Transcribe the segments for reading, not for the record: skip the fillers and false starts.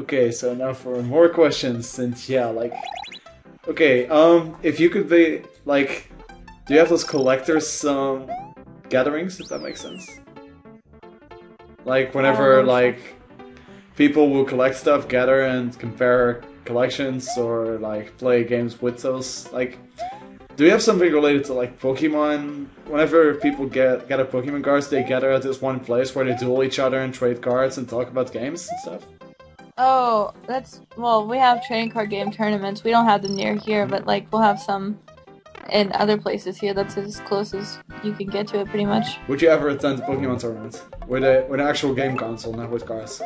Okay, so now for more questions, since yeah, like, okay, if you could be like, do you have those collectors gatherings, if that makes sense? Like whenever like people will collect stuff, gather and compare collections, or like play games with those. Like, do you have something related to like Pokemon? Whenever people gather Pokemon cards, they gather at this one place where they duel each other and trade cards and talk about games and stuff. Oh, well, we have trading card game tournaments. We don't have them near here, but like we'll have some in other places here. That's as close as you can get to it, pretty much. Would you ever attend a Pokemon tournament with an actual game console, not with cards?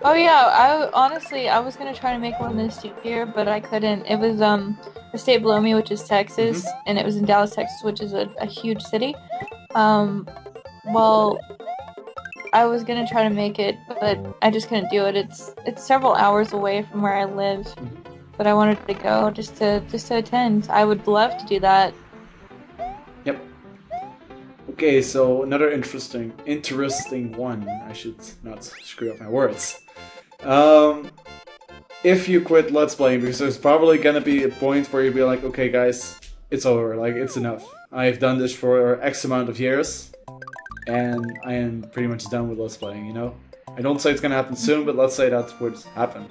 Oh yeah, I was gonna try to make one this year, but I couldn't. It was a state below me, which is Texas, and it was in Dallas, Texas, which is a huge city. Well, I was gonna try to make it, but I just couldn't do it. It's several hours away from where I live, but I wanted to go just to attend. I would love to do that. Yep. Okay, so another interesting one. I should not screw up my words. If you quit Let's Playing, because there's probably gonna be a point where you'll be like, okay guys, it's over, like it's enough. I've done this for X amount of years, and I am pretty much done with Let's Playing, you know? I don't say it's gonna happen soon, but let's say that would happen.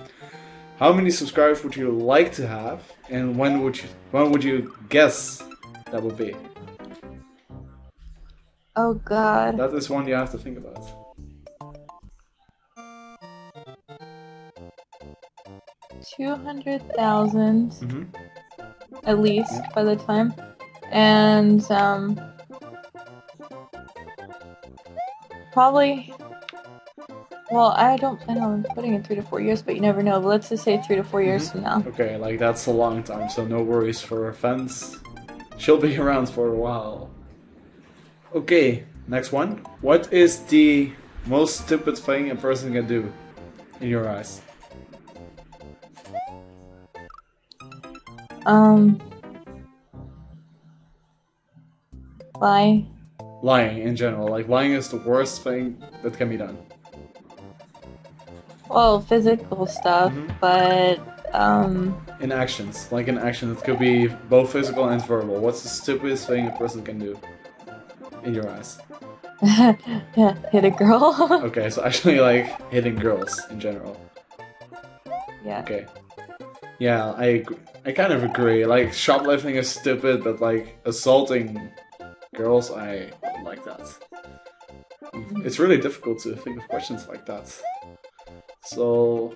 How many subscribers would you like to have, and when would you guess that would be? Oh god. That is one you have to think about. 200,000 at least by the time, and probably. Well, I don't plan on putting in 3 to 4 years, but you never know. But let's just say 3 to 4 years from now. Okay, like that's a long time, so no worries for her fans. She'll be around for a while. Okay, next one. What is the most stupid thing a person can do, in your eyes? Lie. Lying in general. Like, lying is the worst thing that can be done. Well, physical stuff, but, in actions. Like, in action, it could be both physical and verbal. What's the stupidest thing a person can do, in your eyes? Hit a girl. Okay, so actually, like, hitting girls, in general. Yeah. Okay. Yeah, I kind of agree. Like, shoplifting is stupid, but, like, assaulting girls, I like that. It's really difficult to think of questions like that. So,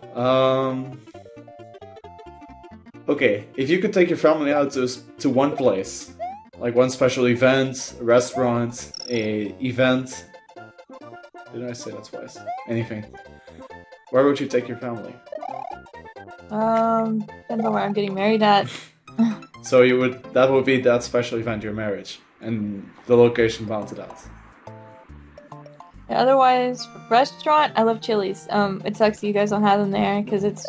okay, if you could take your family out to one place, like one special event, a restaurant, a event. Did I say that twice? Anything. Where would you take your family? Depends on where I'm getting married at. So that would be that special event, your marriage, and the location bound to that. Yeah, otherwise, restaurant, I love Chili's. It sucks that you guys don't have them there, because it's,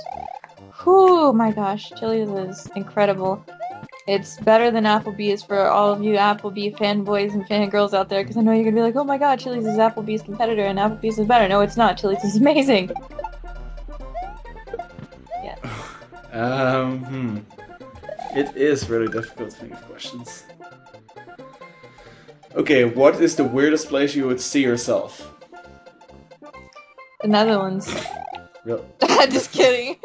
whoo, my gosh, Chili's is incredible. It's better than Applebee's for all of you Applebee fanboys and fangirls out there, because I know you're gonna be like, oh my god, Chili's is Applebee's competitor, and Applebee's is better. No, it's not. Chili's is amazing. Yeah. It is really difficult to think of questions. Okay, what is the weirdest place you would see yourself? The Netherlands. Really? Just kidding.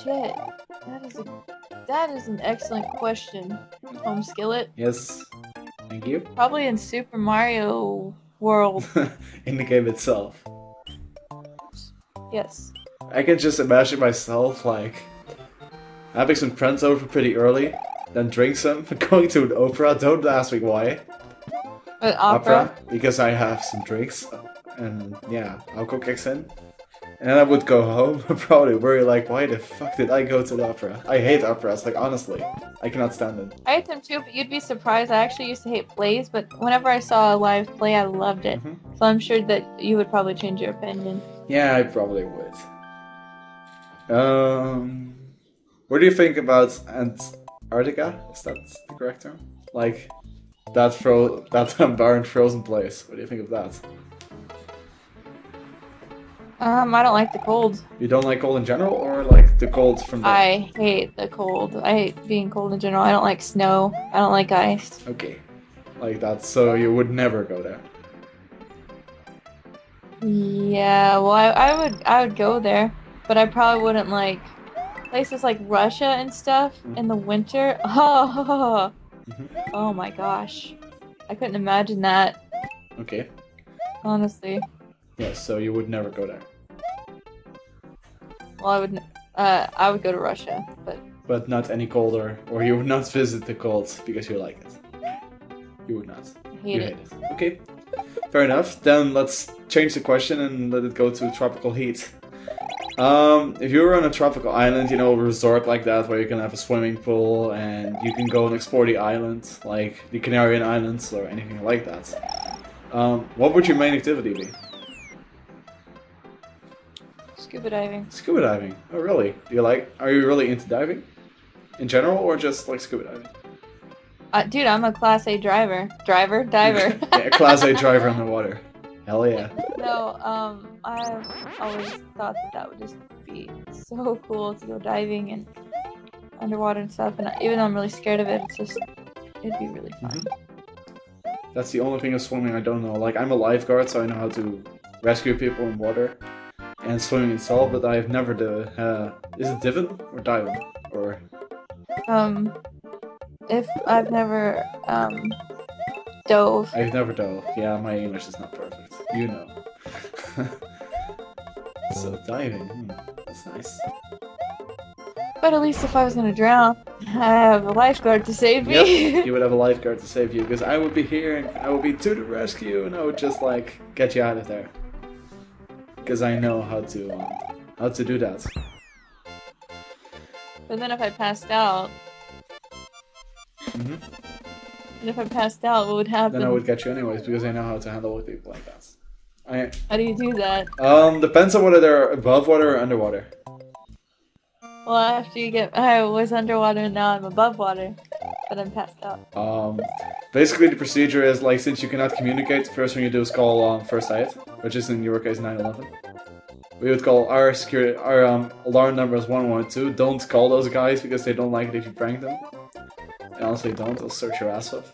Shit. That is an excellent question. Home Skillet. Yes. Thank you. Probably in Super Mario World. In the game itself. Yes. I can just imagine myself, like, having some friends over pretty early, then drink some, going to an opera, don't ask me why. An opera? Because I have some drinks, and yeah, alcohol kicks in. And then I would go home, probably worry like, why the fuck did I go to the opera? I hate operas, like honestly. I cannot stand them. I hate them too, but you'd be surprised. I actually used to hate plays, but whenever I saw a live play, I loved it. So I'm sure that you would probably change your opinion. Yeah, I probably would. What do you think about, and Antarctica, is that the correct term? Like, that barren frozen place. What do you think of that? I don't like the cold. You don't like cold in general, or like the cold from the... I hate the cold. I hate being cold in general. I don't like snow. I don't like ice. Okay. Like that, so you would never go there. Yeah, well, I would go there, but I probably wouldn't like places like Russia and stuff in the winter. Oh, oh my gosh, I couldn't imagine that. Okay. Honestly. Yeah, so you would never go there. Well, I would go to Russia, but not any colder, or you would not visit the cold because you like it. You would not. Hate it. Okay. Fair enough. Then let's change the question and let it go to tropical heat. If you were on a tropical island, you know, a resort like that where you can have a swimming pool and you can go and explore the island, like the Canarian Islands or anything like that, what would your main activity be? Scuba diving. Scuba diving. Oh, really? Are you really into diving? In general, or just like scuba diving? Dude, I'm a Class A diver. Yeah, Class A driver on the water. Hell yeah. No, I've always thought that would just be so cool to go diving and underwater and stuff. And even though I'm really scared of it, it'd be really fun. That's the only thing of swimming I don't know. Like, I'm a lifeguard, so I know how to rescue people in water and swimming itself, but I've never is it diving or diving or? If I've never dove. I've never dove. Yeah, my English is not perfect. You know. So diving, that's nice. But at least if I was gonna drown, I have a lifeguard to save me. Yep, you would have a lifeguard to save you, because I would be here and I would be to the rescue and I would just like get you out of there. Because I know how to do that. But then if I passed out, and if I passed out, what would happen? Then I would get you anyways, because I know how to handle with people like that. How do you do that? Depends on whether they're above water or underwater. Well, after I was underwater and now I'm above water, but I'm passed out. Basically the procedure is, like, since you cannot communicate, the first thing you do is call first aid, which is in your case 911. We would call our alarm number is 112. Don't call those guys because they don't like it if you prank them. And honestly, don't. They'll search your ass off.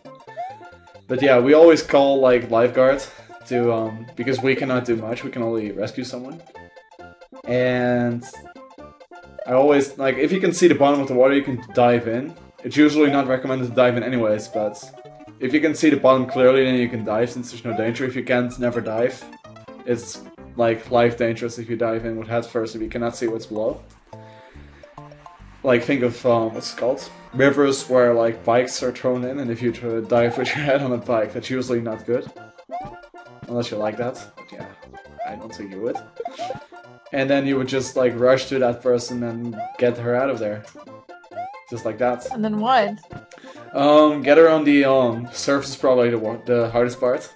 But yeah, we always call like lifeguard to because we cannot do much. We can only rescue someone. And I always like, if you can see the bottom of the water, you can dive in. It's usually not recommended to dive in anyways, but if you can see the bottom clearly, then you can dive since there's no danger. If you can't, never dive. It's like life dangerous if you dive in with head first if you cannot see what's below. Like, think of what's it called? Rivers where like bikes are thrown in, and if you try to dive with your head on a bike, that's usually not good. Unless you like that. But yeah, I don't think you would. And then you would just like rush to that person and get her out of there. Just like that. And then what? Get her on the surface is probably the hardest part.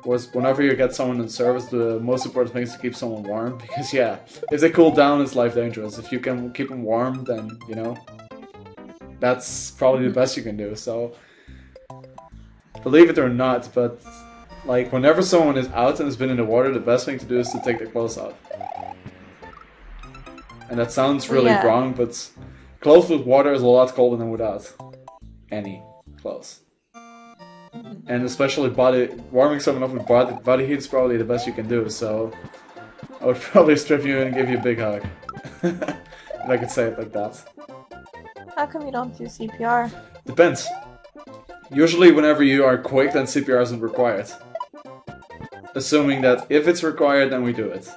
Was whenever you get someone in service, the most important thing is to keep someone warm, because yeah, if they cool down, it's life dangerous. If you can keep them warm, then, you know, that's probably the best you can do. So, believe it or not, but like whenever someone is out and has been in the water, the best thing to do is to take their clothes off. And that sounds really wrong, but clothes with water is a lot colder than without any clothes. And especially warming someone up with body heat is probably the best you can do, so I would probably strip you and give you a big hug. If I could say it like that. How come you don't do CPR? Depends. Usually whenever you are quick, then CPR isn't required. Assuming that if it's required, then we do it.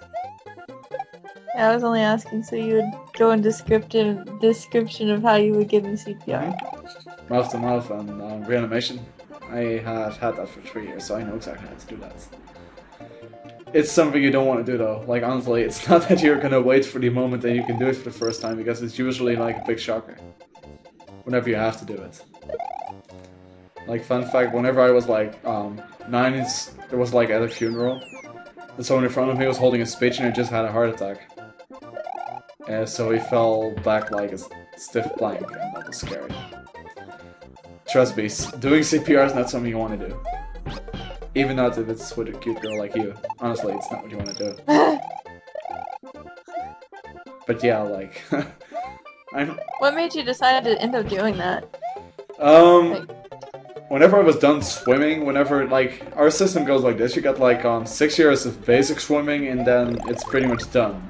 Yeah, I was only asking so you would go in description of how you would give me CPR. Mouth to mouth and reanimation. I have had that for 3 years, so I know exactly how to do that. It's something you don't want to do though. Like, honestly, it's not that you're gonna wait for the moment that you can do it for the first time, because it's usually like a big shocker. Whenever you have to do it. Like, fun fact, whenever I was like 9, it was like at a funeral. And someone in front of me was holding a speech and he just had a heart attack. So he fell back like a stiff plank, and was scary. Trust me, doing CPR is not something you want to do. Even not if it's with a cute girl like you. Honestly, it's not what you want to do. But yeah, like... What made you decide to end up doing that? Whenever I was done swimming, like, our system goes like this, you got like 6 years of basic swimming and then it's pretty much done.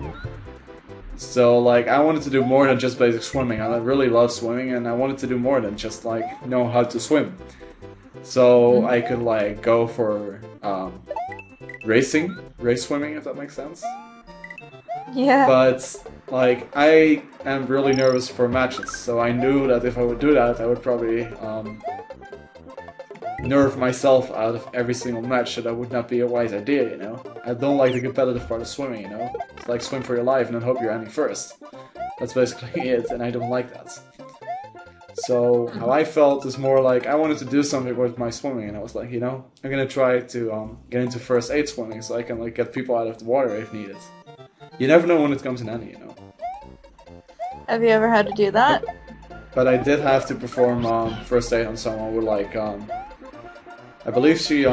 So like, I wanted to do more than just basic swimming. I really love swimming and I wanted to do more than just like know how to swim. So I could like go for race swimming, if that makes sense. Yeah. But like, I am really nervous for matches, so I knew that if I would do that, I would probably nerve myself out of every single match, so that would not be a wise idea, you know? I don't like the competitive part of swimming, you know? It's like swim for your life and then hope you're ending first. That's basically it, and I don't like that. So, how I felt is more like, I wanted to do something with my swimming, and I was like, you know, I'm gonna try to get into first aid swimming, so I can like get people out of the water if needed. You never know when it comes in handy, you know? Have you ever had to do that? But I did have to perform first aid on someone with like, I believe she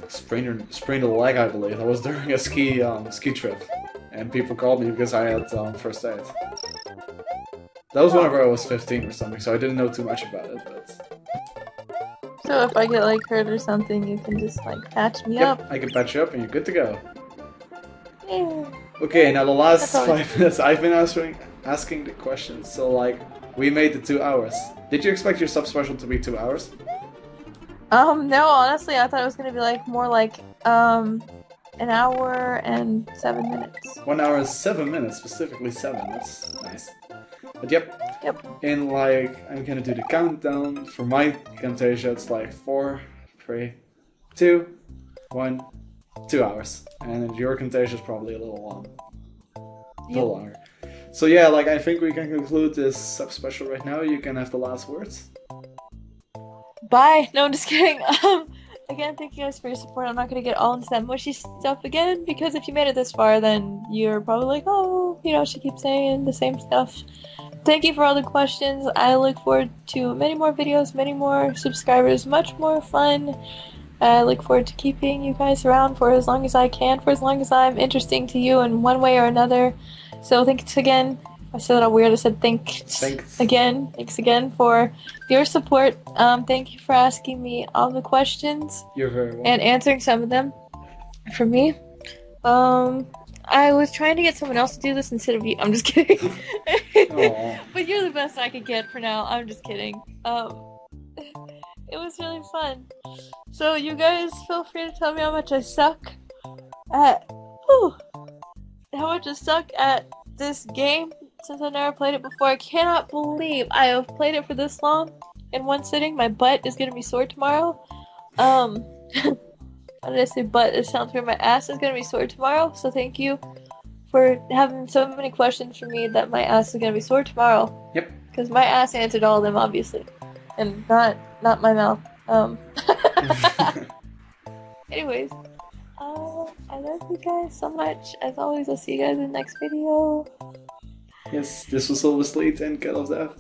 sprained a leg, I believe. That was during a ski trip. And people called me because I had first aid. That was whenever I was 15 or something, so I didn't know too much about it, but... So if I get like hurt or something, you can just like patch me up? I can patch you up and you're good to go. Yeah. Okay, now the last 5 minutes I've been asking the questions, so like, we made the 2 hours. Did you expect your sub-special to be 2 hours? No, honestly, I thought it was gonna be like more like, an hour and 7 minutes. 1 hour and 7 minutes, specifically 7, that's nice. But yep. And like, I'm gonna do the countdown. For my Camtasia, it's like 4, 3, 2, 1, 2 hours. And your Camtasia is probably a little longer. So yeah, like, I think we can conclude this sub-special right now. You can have the last words. Bye! No, I'm just kidding. Again, thank you guys for your support. I'm not gonna get all into that mushy stuff again, because if you made it this far, then you're probably like, oh, you know, she keeps saying the same stuff. Thank you for all the questions. I look forward to many more videos, many more subscribers, much more fun. I look forward to keeping you guys around for as long as I can, for as long as I'm interesting to you in one way or another. So thanks again. I said that weird. I said thanks again. Thanks again for your support. Thank you for asking me all the questions. You're very welcome. And answering some of them for me. I was trying to get someone else to do this instead of you. I'm just kidding. But you're the best I could get for now. I'm just kidding. It was really fun. So you guys feel free to tell me how much I suck at this game, since I've never played it before. I cannot believe I have played it for this long in one sitting. My butt is gonna be sore tomorrow. Why did I say butt? It sounds weird. My ass is gonna be sore tomorrow, so thank you for having so many questions for me that my ass is gonna be sore tomorrow. Yep. Because my ass answered all of them, obviously. And not my mouth. Anyways, I love you guys so much. As always, I'll see you guys in the next video. Yes, this was SilverSleet and cuddleofdeath.